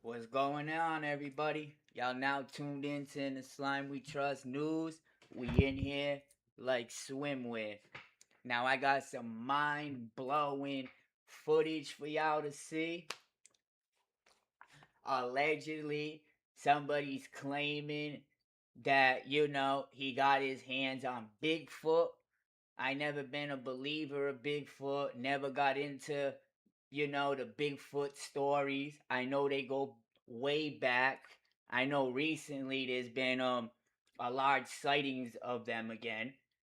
What's going on, everybody? Y'all now tuned into the Slime We Trust news. We in here like swimwear. Now I got some mind-blowing footage for y'all to see. Allegedly, somebody's claiming that, he got his hands on Bigfoot. I never been a believer of Bigfoot, never got into, the Bigfoot stories. I know they go way back. I know recently there's been a large sightings of them again.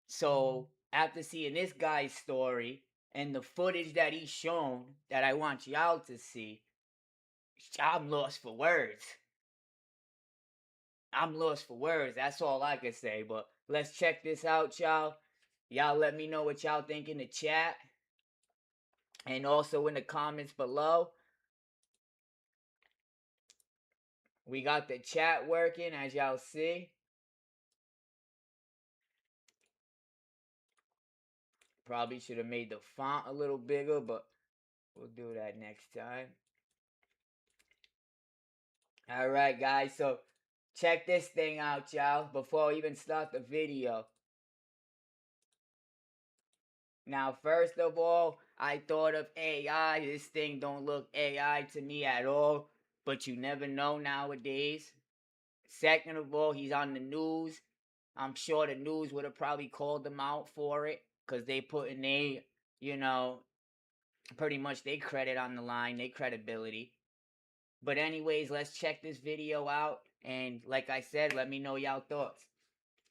So after seeing this guy's story and the footage that he's shown that I want y'all to see, I'm lost for words. I'm lost for words. That's all I can say. But let's check this out, y'all. Y'all let me know what y'all think in the chat. And also in the comments below. We got the chat working, as y'all see. Probably should have made the font a little bigger, but we'll do that next time. Alright, guys. So check this thing out, y'all, before I even start the video. Now, first of all, I thought of AI. This thing don't look AI to me at all. But you never know nowadays. Second of all, he's on the news. I'm sure the news would have probably called him out for it. Because they putting pretty much they credit on the line. They credibility. But anyways, let's check this video out. And like I said, let me know y'all thoughts.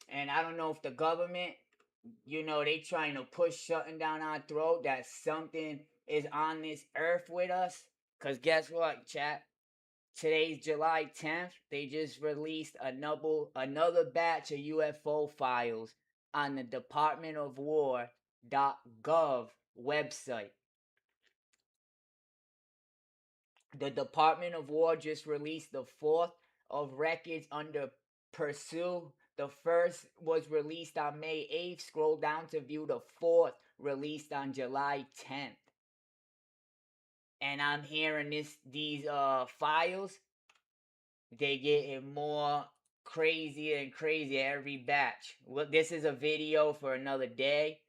And I don't know if the government, they trying to push something down our throat that something is on this earth with us. Because guess what, chat? Today's July 10th. They just released another batch of UFO files on the Department of War.gov website. The Department of War just released the fourth of records under Pursue. The first was released on May 8th. Scroll down to view the fourth, released on July 10th. And I'm hearing these files, they getting more crazier and crazier every batch. Well, this is a video for another day.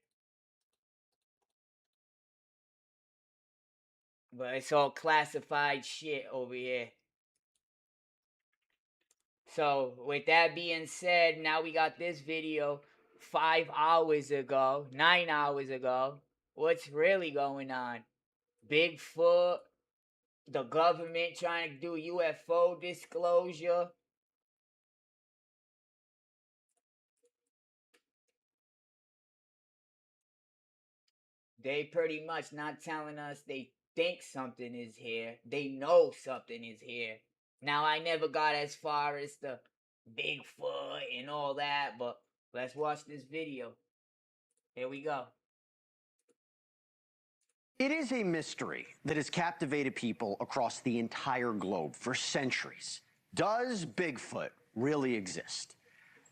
But it's all classified shit over here. So, with that being said, now we got this video 5 hours ago, 9 hours ago. What's really going on? Bigfoot, the government trying to do UFO disclosure. They pretty much not telling us they think something is here. They know something is here. Now, I never got as far as the Bigfoot and all that, but let's watch this video. Here we go. It is a mystery that has captivated people across the entire globe for centuries. Does Bigfoot really exist?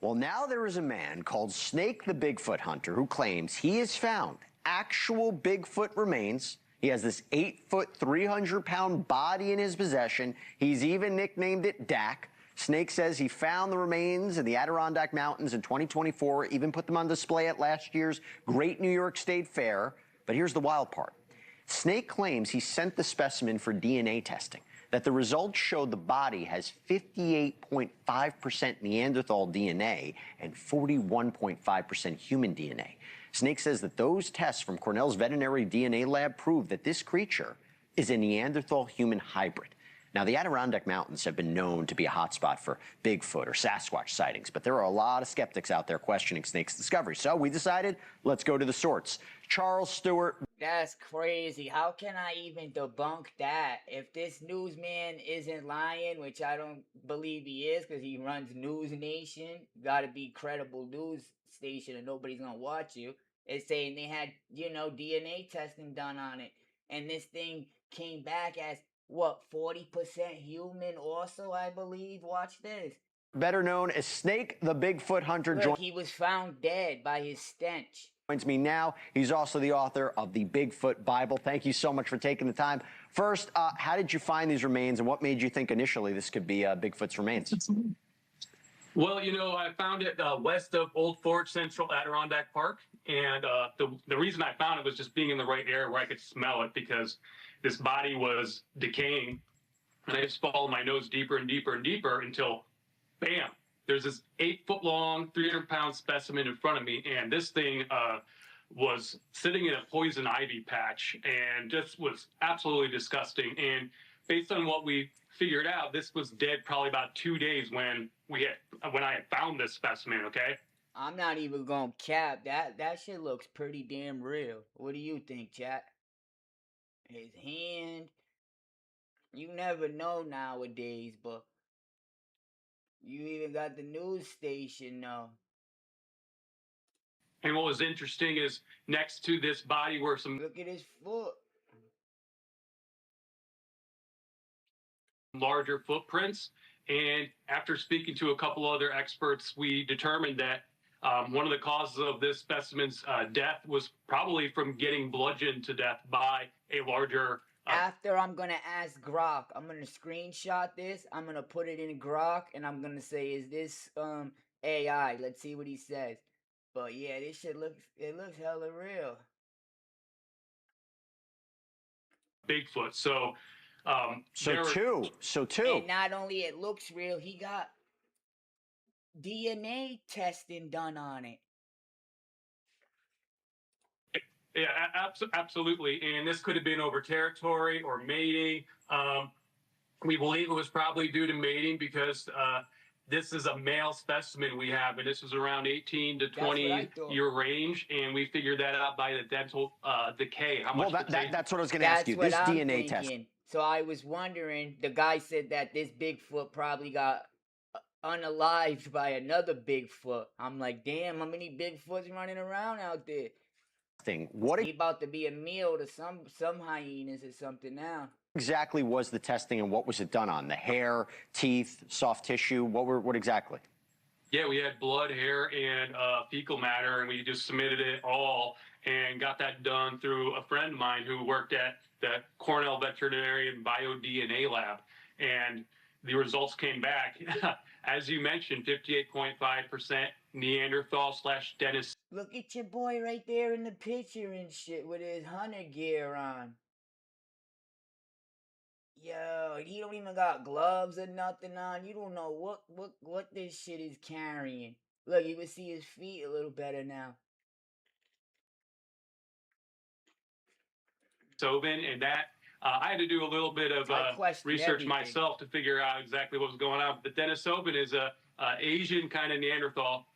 Well, now there is a man called Snake the Bigfoot Hunter who claims he has found actual Bigfoot remains. He has this 8-foot, 300-pound body in his possession. He's even nicknamed it Dak. Snake says he found the remains in the Adirondack Mountains in 2024, even put them on display at last year's Great New York State Fair. But here's the wild part. Snake claims he sent the specimen for DNA testing, that the results showed the body has 58.5% Neanderthal DNA and 41.5% human DNA. Snake says that those tests from Cornell's veterinary DNA lab prove that this creature is a Neanderthal-human hybrid. Now, the Adirondack Mountains have been known to be a hotspot for Bigfoot or Sasquatch sightings, but there are a lot of skeptics out there questioning Snake's discovery. So we decided, let's go to the source. Charles Stewart. That's crazy. How can I even debunk that? If this newsman isn't lying, which I don't believe he is because he runs News Nation, gotta be credible news station and nobody's gonna watch you. It's saying they had, DNA testing done on it. And this thing came back as, 40% human also, I believe? Watch this. Better known as Snake the Bigfoot Hunter. Look, he was found dead by his stench. Joins me now. He's also the author of the Bigfoot Bible. Thank you so much for taking the time. First, how did you find these remains, and what made you think initially this could be Bigfoot's remains? Well, you know, I found it west of Old Fort Central Adirondack Park, and the reason I found it was just being in the right area where I could smell it, because this body was decaying, and I just followed my nose deeper and deeper and deeper until, bam, there's this 8-foot long, 300-pound specimen in front of me, and this thing was sitting in a poison ivy patch and just was absolutely disgusting. And based on what we figured out, this was dead probably about 2 days when I had found this specimen. Okay. I'm not even gonna cap that shit looks pretty damn real. What do you think, chat? His hand, you never know nowadays, but you even got the news station now. And what was interesting is next to this body were some Look at his foot. larger footprints. And after speaking to a couple other experts, we determined that one of the causes of this specimen's death was probably from getting bludgeoned to death by a larger. After I'm gonna ask Grok, I'm gonna screenshot this, I'm gonna put it in Grok, and I'm gonna say, is this AI? Let's see what he says. But yeah, this shit looks hella real. Bigfoot. So two. And not only it looks real, he got DNA testing done on it. Yeah, absolutely. And this could have been over territory or mating. We believe it was probably due to mating because this is a male specimen we have, and this was around 18 to 20 year range, and we figured that out by the dental decay. How much? Well, that's what I was going to ask you. This DNA test. So I was wondering. The guy said that this Bigfoot probably got unalived by another Bigfoot. I'm like, damn, how many Bigfoots running around out there? What he about to be a meal to some hyenas or something now. Exactly was the testing, and what was it done on? The hair, teeth, soft tissue? What exactly? Yeah, we had blood, hair, and fecal matter, and we just submitted it all and got that done through a friend of mine who worked at the Cornell Veterinarian BioDNA lab. And the results came back, as you mentioned, 58.5% Neanderthal/Denis. Look at your boy right there in the picture and shit with his hunter gear on. Yo, he don't even got gloves or nothing on. You don't know what this shit is carrying. Look, you can see his feet a little better now. And that I had to do a little bit of research myself to figure out exactly what was going on. But the Denisovan is a Asian kind of Neanderthal.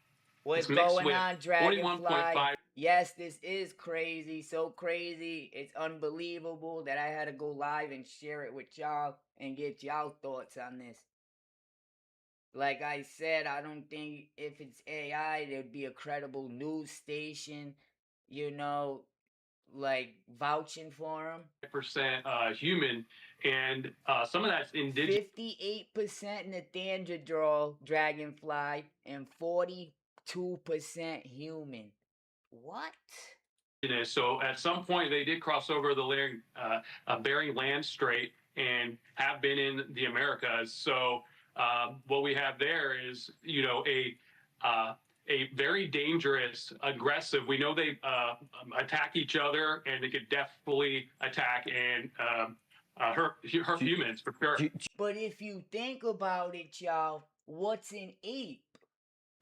What's going on, Dragonfly? Yes, this is crazy. So crazy. It's unbelievable that I had to go live and share it with y'all and get y'all thoughts on this. Like I said, I don't think if it's AI, there'd be a credible news station, you know, like vouching for him. Percent human, and some of that's indigenous. 58% Neanderthal Dragonfly and 42% human. What? So at some point they did cross over the Bering Land Strait and have been in the Americas. So what we have there is, you know, a very dangerous, aggressive. We know they attack each other, and they could definitely attack and hurt humans for sure. But if you think about it, y'all, what's an ape?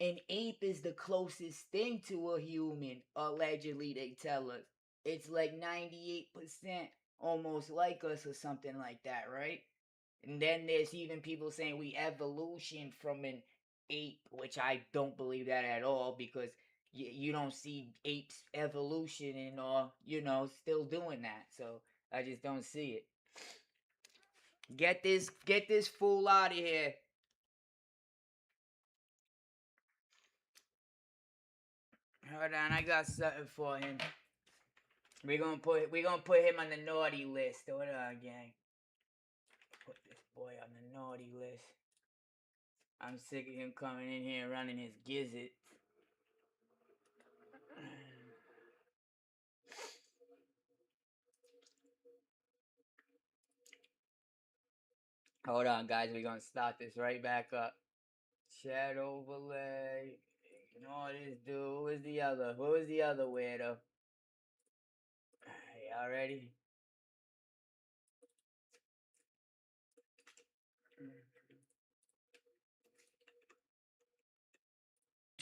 An ape is the closest thing to a human, allegedly, they tell us. It's like 98% almost like us or something like that, right? And then there's even people saying we evolution from an ape, which I don't believe that at all, because you don't see apes evolution and you know, still doing that. So I just don't see it. Get this fool out of here. Hold on, I got something for him. We're gonna put him on the naughty list. Hold on, gang. Put this boy on the naughty list. I'm sick of him coming in here and running his gizzard. Hold on, guys. We're gonna start this right back up. Chat overlay. Ignore this dude. Who is the other? Who is the other weirdo? Y'all ready?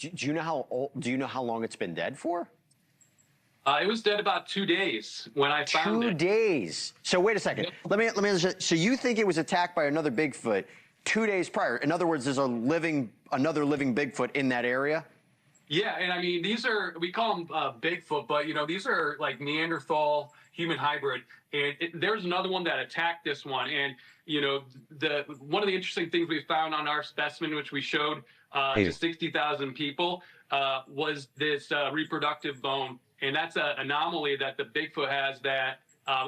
Do you know how old? Do you know how long it's been dead for? It was dead about 2 days when I found it. 2 days. So wait a second. Let me. So you think it was attacked by another Bigfoot 2 days prior? In other words, there's another living Bigfoot in that area. Yeah, and I mean, these are, we call them Bigfoot, but, you know, these are like Neanderthal human hybrid. And there's another one that attacked this one. And, you know, one of the interesting things we found on our specimen, which we showed to 60,000 people, was this reproductive bone. And that's an anomaly that the Bigfoot has that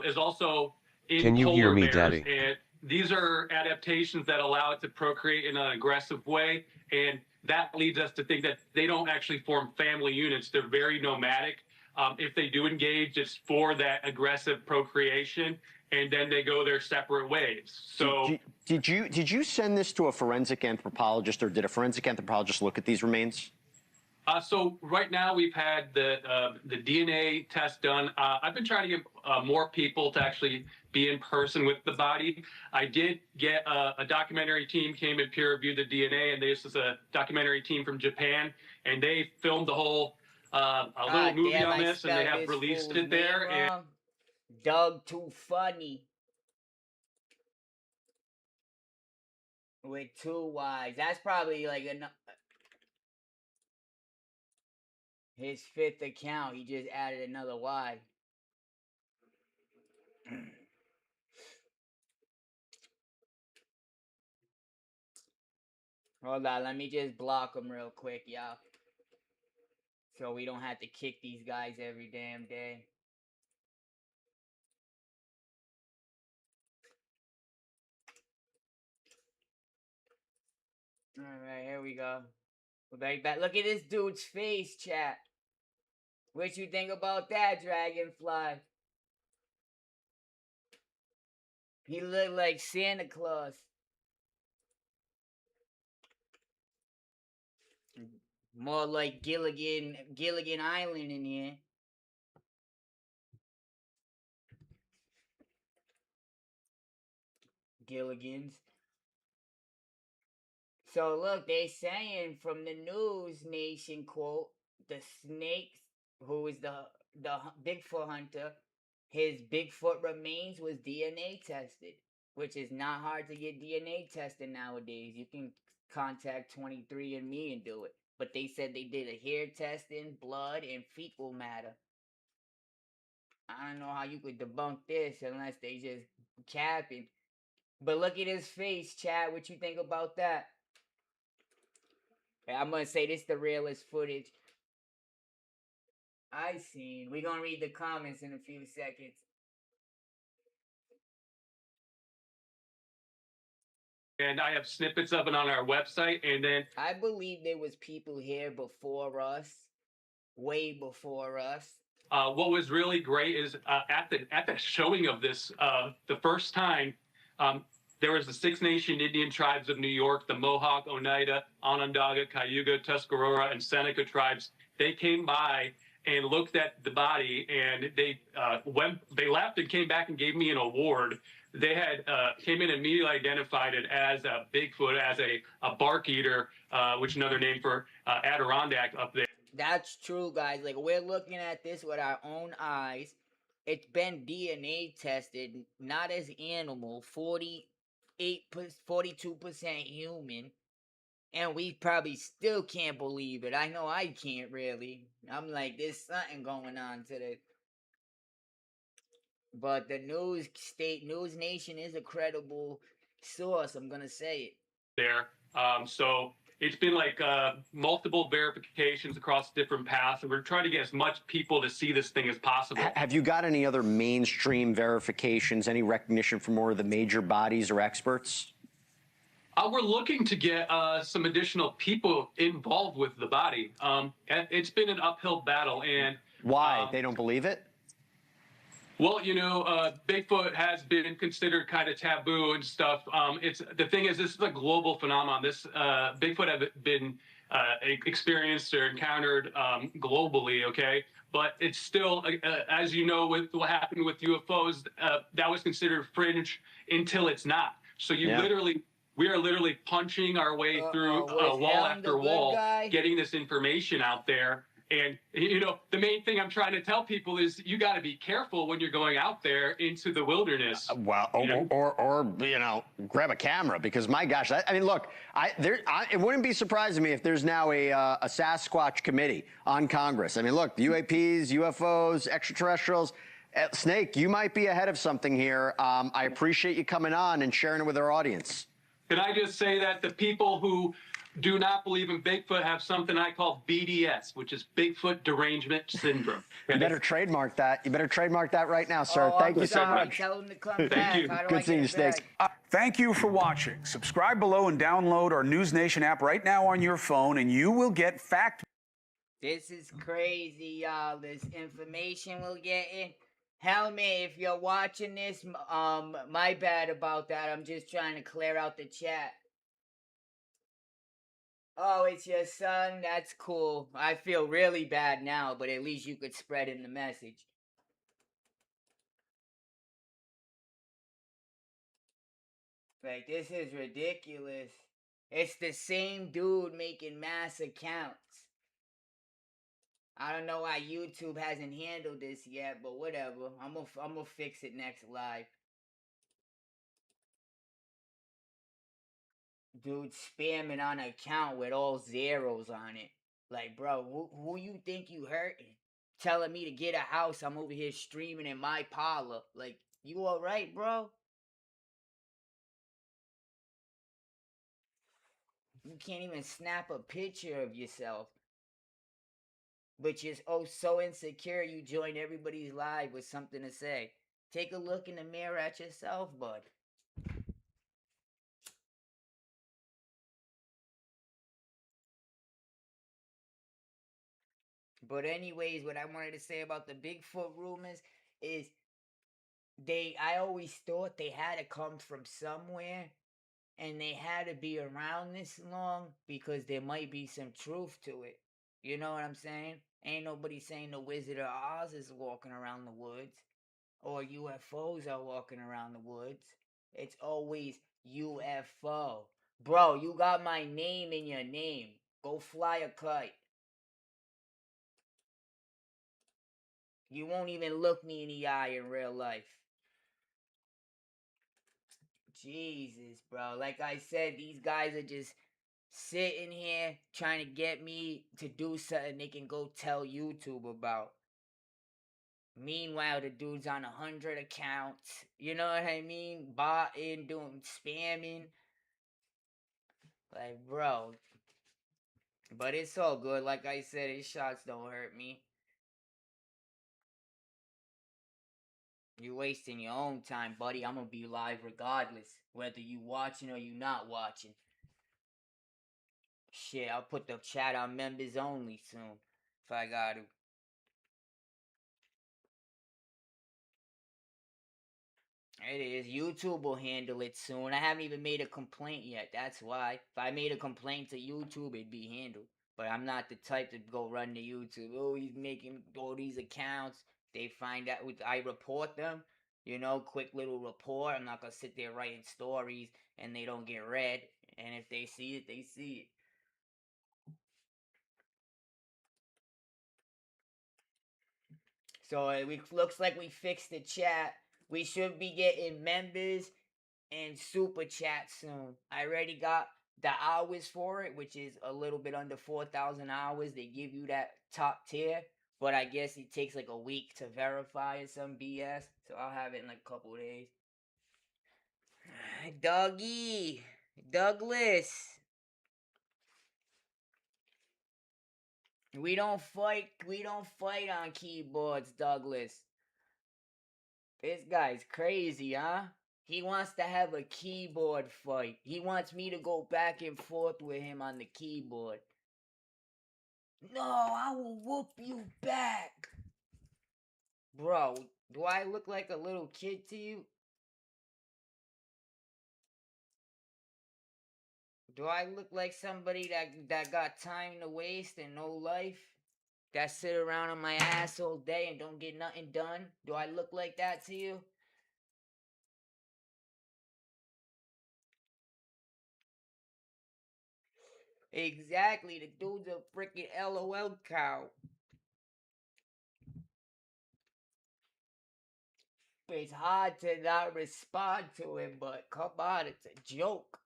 is also in Can you hear polar me, bears. Daddy? And these are adaptations that allow it to procreate in an aggressive way. And that leads us to think that they don't actually form family units. They're very nomadic. If they do engage, it's for that aggressive procreation, and then they go their separate ways. So, did you send this to a forensic anthropologist, or did a forensic anthropologist look at these remains? So right now we've had the DNA test done. I've been trying to get more people to actually be in person with the body. I did get a documentary team came and peer reviewed the DNA, and this is a documentary team from Japan, and they filmed the whole a little movie damn, on I this, and they spelled have this released fool's it there. name wrong. Doug Too Funny. With 2 Y's. That's probably like his 5th account. He just added another Y. Hold on, let me just block him real quick, y'all. So we don't have to kick these guys every damn day. Alright, here we go. We're back. Look at this dude's face, chat. What you think about that, Dragonfly? He looked like Santa Claus. More like Gilligan Island in here. Gilligan's. So look, they saying from the News Nation quote, the snakes, who is the Bigfoot hunter, his Bigfoot remains was DNA tested, which is not hard to get DNA tested nowadays. You can contact 23andMe and do it. But they said they did a hair testing, blood, and fecal matter. I don't know how you could debunk this unless they just capping. But look at his face, Chad. What you think about that? I'm gonna say this the realest footage I seen. We're gonna read the comments in a few seconds. And I have snippets of it on our website. And then I believe there was people here before us, way before us. What was really great is at the showing of this the first time, there was the Six Nation Indian tribes of New York, the Mohawk, Oneida, Onondaga, Cayuga, Tuscarora, and Seneca tribes. They came by and looked at the body, and they left and came back and gave me an award. They had came in and immediately identified it as a Bigfoot, as a bark eater, which is another name for Adirondack up there. That's true, guys. Like, we're looking at this with our own eyes. It's been DNA tested, not as animal, 42% human. And we probably still can't believe it. I know I can't really. I'm like, there's something going on to this. But the News Nation is a credible source. I'm gonna say it. There. So it's been like multiple verifications across different paths, and we're trying to get as much people to see this thing as possible. Have you got any other mainstream verifications, any recognition from more of the major bodies or experts? We're looking to get some additional people involved with the body. It's been an uphill battle, and why? They don't believe it? Well, Bigfoot has been considered kind of taboo and stuff. It's the thing is, this is a global phenomenon. This Bigfoot have been experienced or encountered globally. Okay, but it's still, as you know, with what happened with UFOs, that was considered fringe until it's not. So Yeah. we are literally punching our way through Was wall Helm the after good wall, guy? getting this information out there. And the main thing I'm trying to tell people is you got to be careful when you're going out there into the wilderness. Well, or grab a camera, because my gosh, I mean, look, it wouldn't be surprising to me if there's now a Sasquatch committee on Congress. I mean, look, UAPs, UFOs, extraterrestrials. Snake, you might be ahead of something here. I appreciate you coming on and sharing it with our audience. Can I just say that the people who do not believe in Bigfoot have something I call BDS, which is Bigfoot Derangement Syndrome. You better trademark that. You better trademark that right now, sir. Thank you so much. Tell him to come Thank back. you. How do I Good seeing you, get it Snakes. back? Thank you for watching. Subscribe below and download our News Nation app right now on your phone, and you will get fact. This is crazy, y'all. This information we're getting. Helmet, if you're watching this, my bad about that. I'm just trying to clear out the chat. Oh, it's your son? That's cool. I feel really bad now, but at least you could spread him the message. Like, this is ridiculous. It's the same dude making mass accounts. I don't know why YouTube hasn't handled this yet, but whatever. I'm gonna fix it next live. Dude spamming on an account with all zeros on it. Like, bro, who you think you hurting? Telling me to get a house, I'm over here streaming in my parlor. Like, you alright, bro? You can't even snap a picture of yourself. But you're so insecure you join everybody's live with something to say. Take a look in the mirror at yourself, bud. But anyways, what I wanted to say about the Bigfoot rumors is I always thought they had to come from somewhere, and they had to be around this long because there might be some truth to it. You know what I'm saying? Ain't nobody saying the Wizard of Oz is walking around the woods, or UFOs are walking around the woods. It's always UFO. Bro, you got my name in your name. Go fly a kite. You won't even look me in the eye in real life. Jesus, bro. Like I said, these guys are just sitting here trying to get me to do something they can go tell YouTube about. Meanwhile, the dude's on 100 accounts. You know what I mean? Botting, doing spamming. Like, bro. But it's all good. Like I said, his shots don't hurt me. You're wasting your own time, buddy. I'm gonna be live regardless. Whether you watching or you not watching. Shit, I'll put the chat on members only soon. If I gotta. It is. YouTube will handle it soon. I haven't even made a complaint yet. That's why. If I made a complaint to YouTube, it'd be handled. But I'm not the type to go run to YouTube. Oh, he's making all these accounts. They find out. I report them. Quick little report. I'm not going to sit there writing stories and they don't get read. And if they see it, they see it. So it looks like we fixed the chat. We should be getting members and super chat soon. I already got the hours for it, which is a little bit under 4,000 hours. They give you that top tier, but I guess it takes like a week to verify or some BS. So I'll have it in like a couple days. Dougie, Douglas. We don't fight on keyboards, Douglas. This guy's crazy, huh? He wants to have a keyboard fight. He wants me to go back and forth with him on the keyboard. No, I will whoop you back. Bro, Do I look like a little kid to you? Do I look like somebody that got time to waste and no life? That sit around on my ass all day and don't get nothing done? Do I look like that to you? Exactly. The dude's a freaking LOL cow. It's hard to not respond to him, but come on, it's a joke.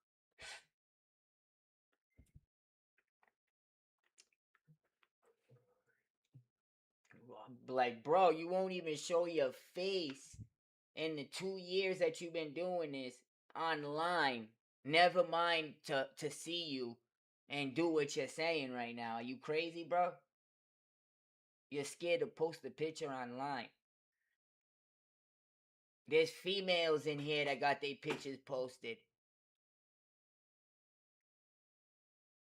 Like, bro, you won't even show your face in the 2 years that you've been doing this online. Never mind to see you and do what you're saying right now. Are you crazy, bro? You're scared to post a picture online. There's females in here that got their pictures posted.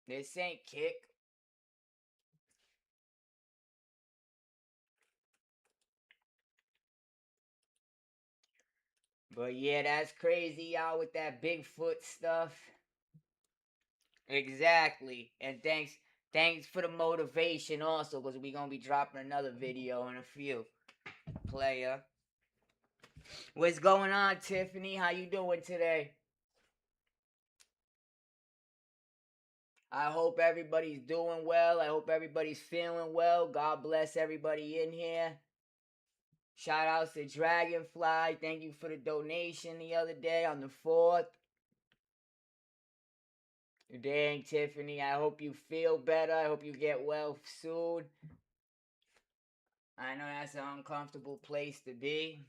This ain't kick. But yeah, that's crazy, y'all, with that Bigfoot stuff. Exactly. And thanks for the motivation also, because we gonna be dropping another video in a few. Player. What's going on, Tiffany? How you doing today? I hope everybody's doing well. I hope everybody's feeling well. God bless everybody in here. Shout outs to Dragonfly. Thank you for the donation the other day on the 4th. Dang, Tiffany, I hope you feel better. I hope you get well soon. I know that's an uncomfortable place to be.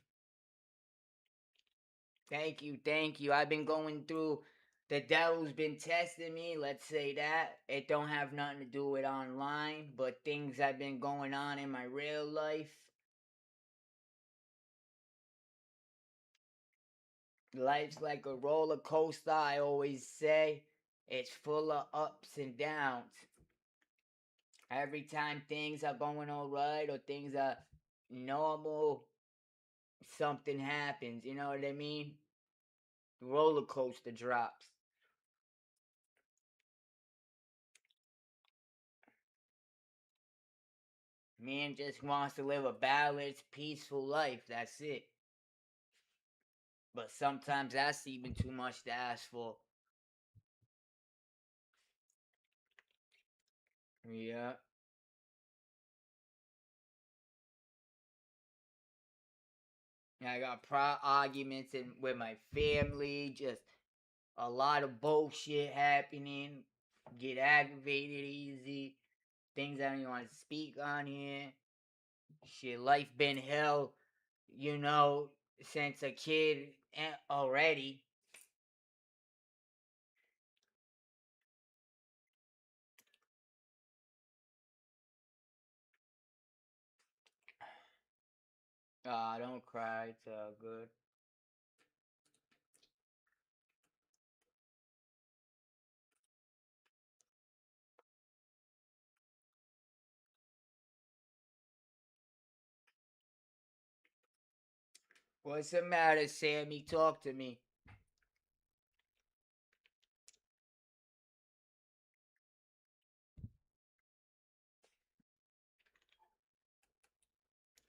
Thank you, thank you. I've been going through, the devil's been testing me, let's say that. It don't have nothing to do with online, but things have been going on in my real life. Life's like a roller coaster, I always say. It's full of ups and downs. Every time things are going all right or things are normal, something happens. You know what I mean? Roller coaster drops. Man just wants to live a balanced, peaceful life. That's it. But sometimes that's even too much to ask for. Yeah. I got arguments with my family, just a lot of bullshit happening. Get aggravated easy. Things I don't even want to speak on here. Shit, life been hell, since a kid already. Don't cry. It's good. What's the matter, Sammy? Talk to me.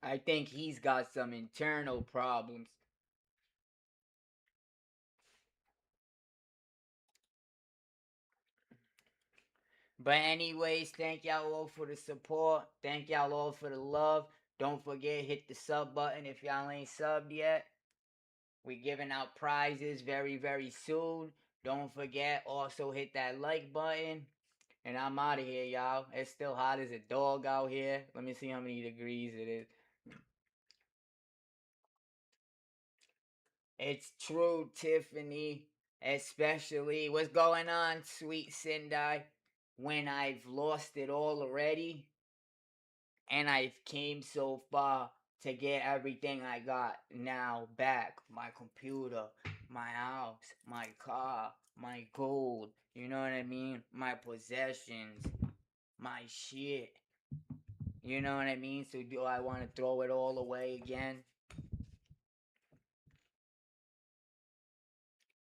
I think he's got some internal problems. But anyways, thank y'all all for the support. Thank y'all all for the love. Don't forget, hit the sub button if y'all ain't subbed yet. We giving out prizes very, very soon. Don't forget, also hit that like button. And I'm out of here, y'all. It's still hot as a dog out here. Let me see how many degrees it is. It's true, Tiffany. Especially, what's going on, sweet Sendai? When I've lost it all already, and I've came so far to get everything I got now back. My computer, my house, my car, my gold, you know what I mean? My possessions, my shit. You know what I mean? So do I want to throw it all away again?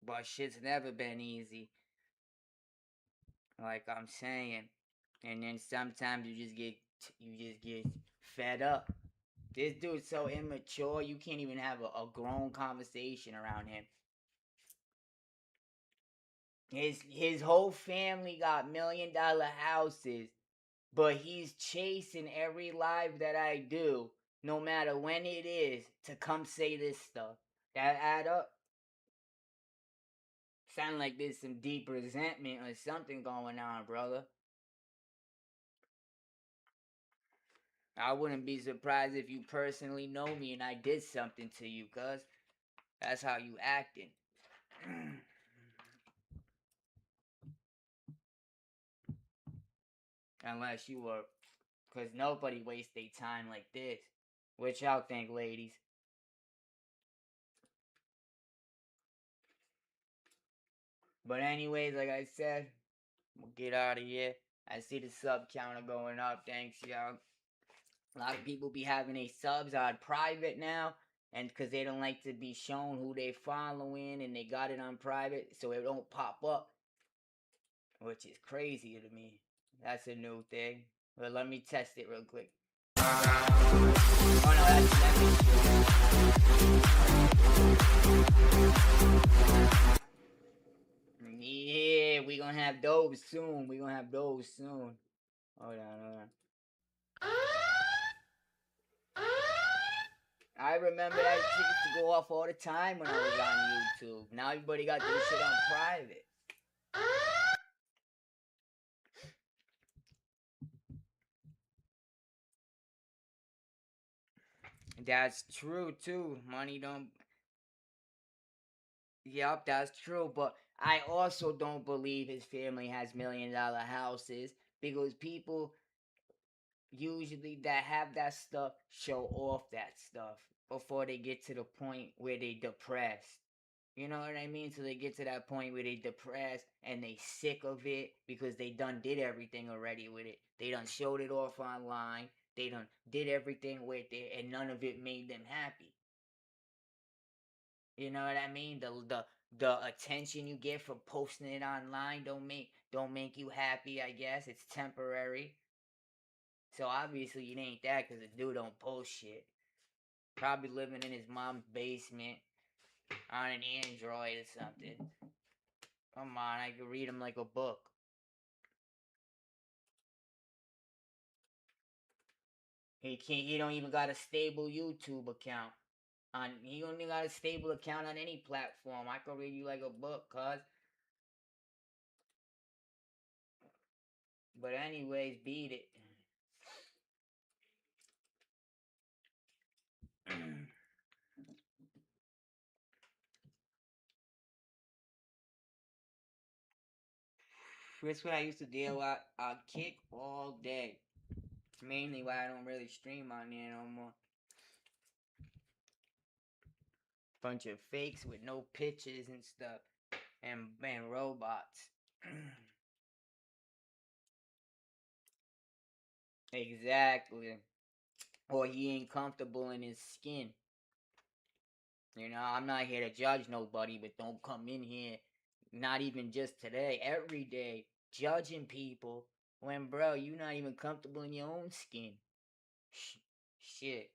But shit's never been easy. Like I'm saying. And then sometimes you just get fed up. This dude's so immature, you can't even have a grown conversation around him. His whole family got $1 million houses, but he's chasing every live that I do, no matter when it is, to come say this stuff. That add up? Sound like there's some deep resentment or something going on, brother. I wouldn't be surprised if you personally know me and I did something to you, cuz that's how you acting. Unless you were, cuz nobody wastes their time like this. What y'all think, ladies? But anyways, like I said, we'll get out of here. I see the sub counter going up. Thanks, y'all. A lot of people be having their subs on private now, and because they don't like to be shown who they following, and they got it on private, so it don't pop up, which is crazy to me. That's a new thing. But let me test it real quick. Oh no, yeah, we gonna have those soon. Hold on. I remember that shit used to go off all the time when I was on YouTube. Now everybody got this shit on private. That's true too. Money don't. Yup, that's true. But I also don't believe his family has $1 million houses, because people usually that have that stuff show off that stuff before they get to the point where they depressed. You know what I mean? So they get to that point where they depressed and they sick of it because they done did everything already with it. They done showed it off online. They done did everything with it, and none of it made them happy. You know what I mean? The attention you get from posting it online don't make you happy. I guess it's temporary. So obviously it ain't that, because the dude don't post shit. Probably living in his mom's basement on an Android or something. Come on, I could read him like a book. He don't even got a stable YouTube account. He don't even got a stable account on any platform. I could read you like a book, cuz. But anyways, beat it. That's what I used to deal with. I kick all day. Mainly why I don't really stream on there no more. Bunch of fakes with no pictures and stuff. And robots. Exactly. Or he ain't comfortable in his skin. You know, I'm not here to judge nobody, but don't come in here, not even just today, every day, judging people when, bro, you not even comfortable in your own skin. Shit.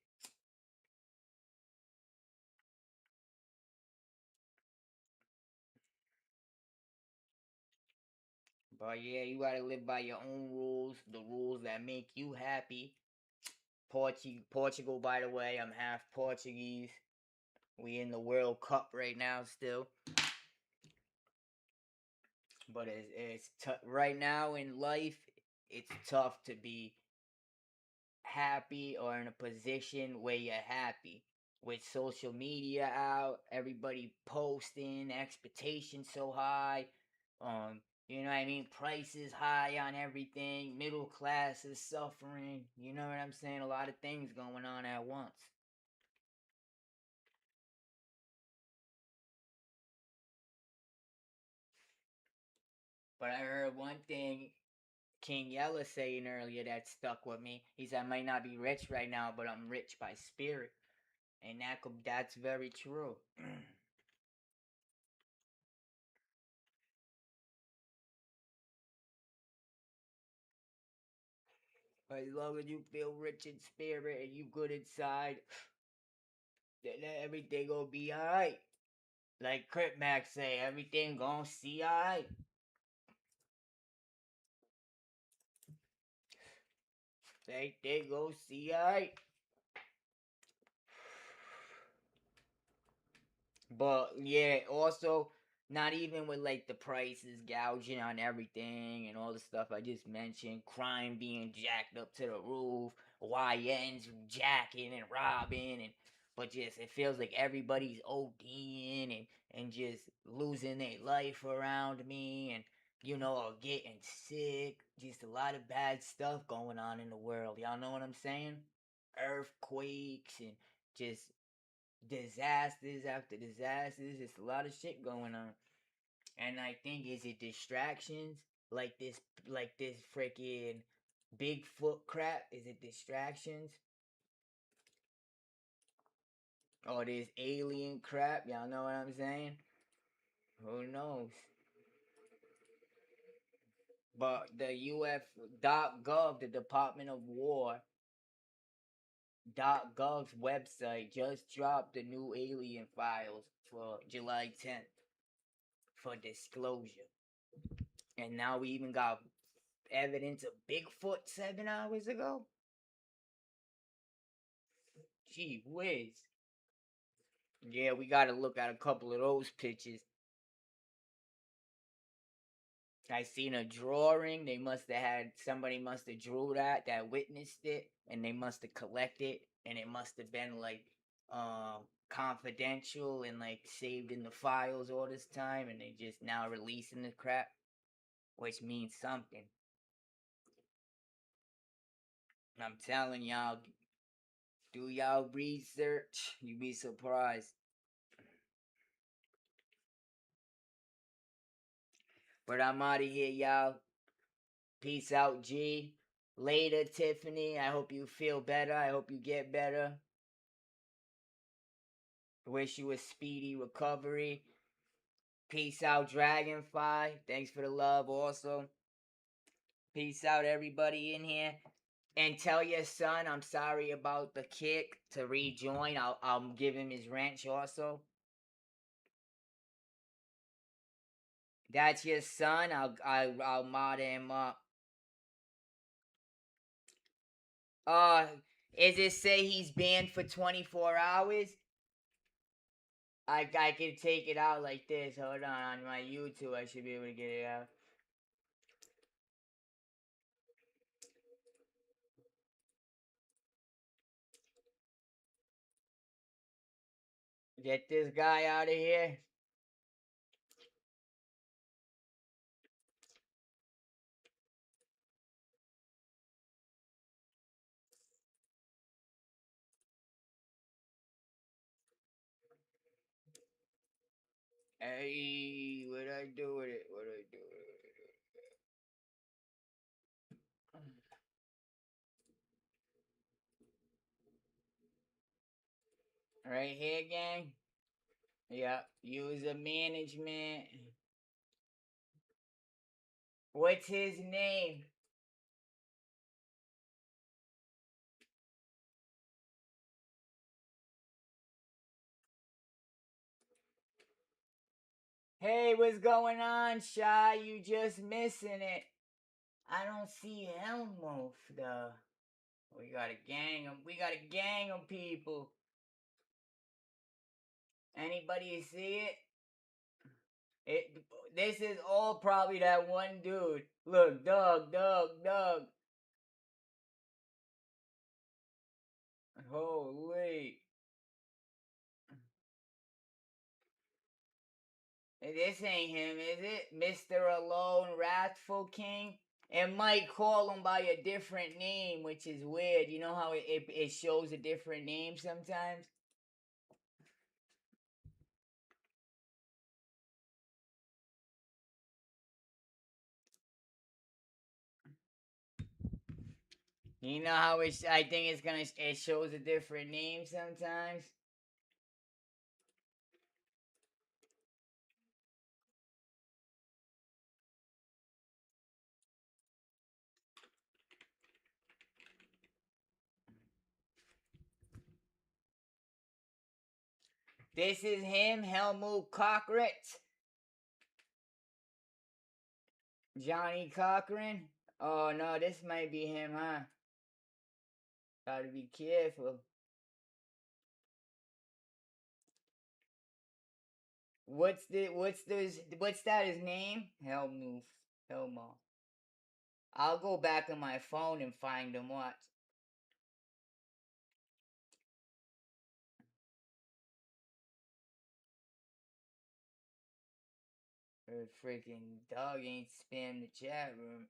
But yeah, you gotta live by your own rules, the rules that make you happy. Portugal, by the way, I'm half Portuguese. We in the World Cup right now still. But right now in life, it's tough to be happy or in a position where you're happy. With social media out, everybody posting, expectations so high, you know what I mean? Prices high on everything, middle class is suffering, you know what I'm saying? A lot of things going on at once. But I heard one thing King Yella saying earlier that stuck with me. He said, I might not be rich right now, but I'm rich by spirit. And that's very true. As long as you feel rich in spirit and you good inside, then everything gonna be alright. Like Crip Mac say, everything gonna see alright. Everything gonna see alright. But yeah, also not even with like the prices gouging on everything and all the stuff I just mentioned, crime being jacked up to the roof, YNs jacking and robbing, and but just it feels like everybody's ODing and just losing their life around me and or getting sick. Just a lot of bad stuff going on in the world. Y'all know what I'm saying? Earthquakes and just disasters after disasters. It's a lot of shit going on. And I think is it distractions like this freaking Bigfoot crap? Is it distractions? Or this alien crap? Y'all know what I'm saying? Who knows? But the UF.gov, the Department of War .gov's website just dropped the new alien files for July 10th for disclosure. And now we even got evidence of Bigfoot 7 hours ago? Gee whiz. Yeah, we gotta look at a couple of those pictures. I seen a drawing. Somebody must have drew that witnessed it, and they must have collected, and it must have been like confidential and like saved in the files all this time, and they just now releasing the crap, which means something. I'm telling y'all, do y'all research. You be surprised. But I'm out of here, y'all. Peace out, G. Later, Tiffany. I hope you feel better. I hope you get better. Wish you a speedy recovery. Peace out, Dragonfly. Thanks for the love, also. Peace out, everybody in here. And tell your son I'm sorry about the kick to rejoin. I'll give him his wrench also. That's your son. I'll mod him up. Uh, is it say he's banned for 24 hours? I can take it out like this. Hold on my YouTube. I should be able to get it out. Get this guy out of here. Hey, what I do with it? What I do with it? Right here, gang. Yep. User management. What's his name? Hey, what's going on, Shy? You just missing it. I don't see Elmo though. We got a gang of people. Anybody see it? This is all probably that one dude. Look, Doug. Holy. This ain't him, is it? Mr. Alone, Wrathful King? It might call him by a different name, which is weird. You know how it shows a different name sometimes? You know how I think it shows a different name sometimes? This is him, Helmut Cockritz. Johnny Cochran. Oh no, this might be him, huh? Gotta be careful. What's that his name? Helmut. I'll go back on my phone and find him. Watch. Her freaking dog ain't spam the chat room.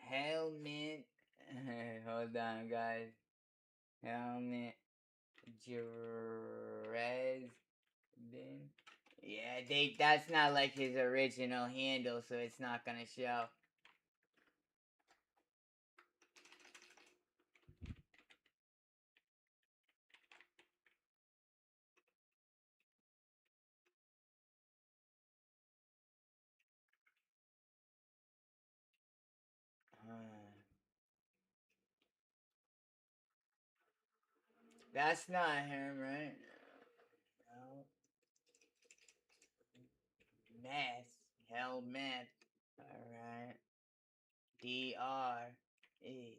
Helmet. Hold on, guys. Helmet. Dresden. Yeah, that's not like his original handle, so it's not gonna show. That's not him, right? No. Meth. Helmet. Alright. D-R-E.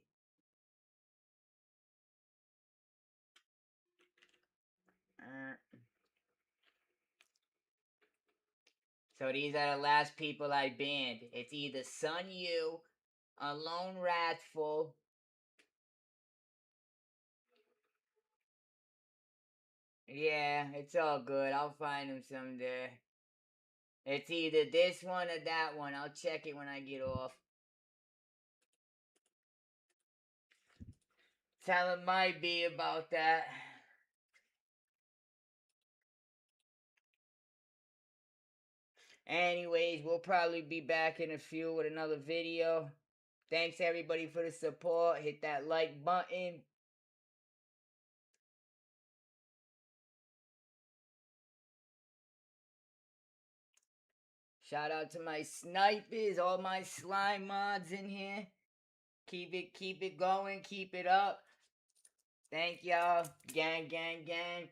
So these are the last people I banned. It's either Sun Yu, Alone Wrathful. Yeah, it's all good. I'll find him someday. It's either this one or that one. I'll check it when I get off. Tell him might be about that. Anyways, we'll probably be back in a few with another video. Thanks everybody for the support. Hit that like button. Shout out to my snipers, all my slime mods in here. Keep it going, keep it up. Thank y'all. Gang, gang, gang.